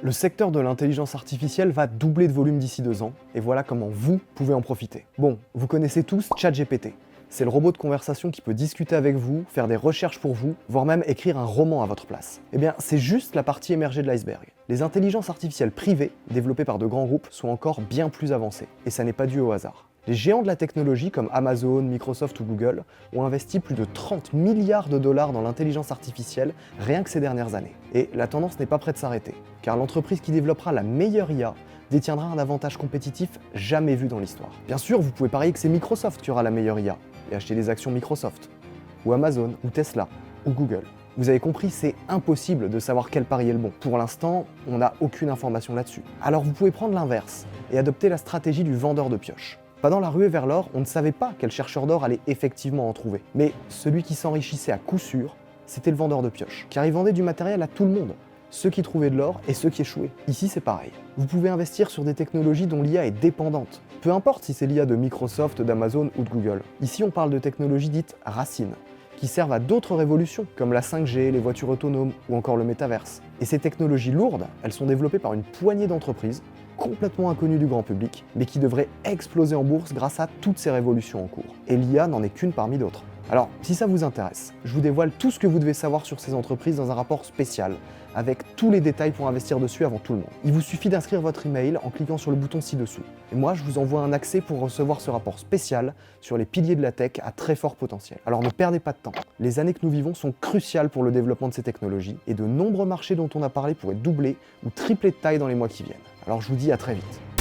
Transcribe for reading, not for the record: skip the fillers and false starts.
Le secteur de l'intelligence artificielle va doubler de volume d'ici 2 ans, et voilà comment vous pouvez en profiter. Bon, vous connaissez tous ChatGPT. C'est le robot de conversation qui peut discuter avec vous, faire des recherches pour vous, voire même écrire un roman à votre place. Eh bien, c'est juste la partie émergée de l'iceberg. Les intelligences artificielles privées, développées par de grands groupes, sont encore bien plus avancées, et ça n'est pas dû au hasard. Les géants de la technologie comme Amazon, Microsoft ou Google ont investi plus de 30 milliards de dollars dans l'intelligence artificielle rien que ces dernières années. Et la tendance n'est pas près de s'arrêter, car l'entreprise qui développera la meilleure IA détiendra un avantage compétitif jamais vu dans l'histoire. Bien sûr, vous pouvez parier que c'est Microsoft qui aura la meilleure IA, et acheter des actions Microsoft, ou Amazon, ou Tesla, ou Google. Vous avez compris, c'est impossible de savoir quel pari est le bon. Pour l'instant, on n'a aucune information là-dessus. Alors vous pouvez prendre l'inverse, et adopter la stratégie du vendeur de pioche. Pendant la ruée vers l'or, on ne savait pas quel chercheur d'or allait effectivement en trouver. Mais celui qui s'enrichissait à coup sûr, c'était le vendeur de pioche, car il vendait du matériel à tout le monde, ceux qui trouvaient de l'or et ceux qui échouaient. Ici, c'est pareil. Vous pouvez investir sur des technologies dont l'IA est dépendante. Peu importe si c'est l'IA de Microsoft, d'Amazon ou de Google. Ici, on parle de technologies dites racines, qui servent à d'autres révolutions, comme la 5G, les voitures autonomes ou encore le métaverse. Et ces technologies lourdes, elles sont développées par une poignée d'entreprises, complètement inconnues du grand public, mais qui devraient exploser en bourse grâce à toutes ces révolutions en cours. Et l'IA n'en est qu'une parmi d'autres. Alors, si ça vous intéresse, je vous dévoile tout ce que vous devez savoir sur ces entreprises dans un rapport spécial, avec tous les détails pour investir dessus avant tout le monde. Il vous suffit d'inscrire votre email en cliquant sur le bouton ci-dessous. Et moi, je vous envoie un accès pour recevoir ce rapport spécial sur les piliers de la tech à très fort potentiel. Alors ne perdez pas de temps. Les années que nous vivons sont cruciales pour le développement de ces technologies, et de nombreux marchés dont on a parlé pourraient doubler ou tripler de taille dans les mois qui viennent. Alors je vous dis à très vite.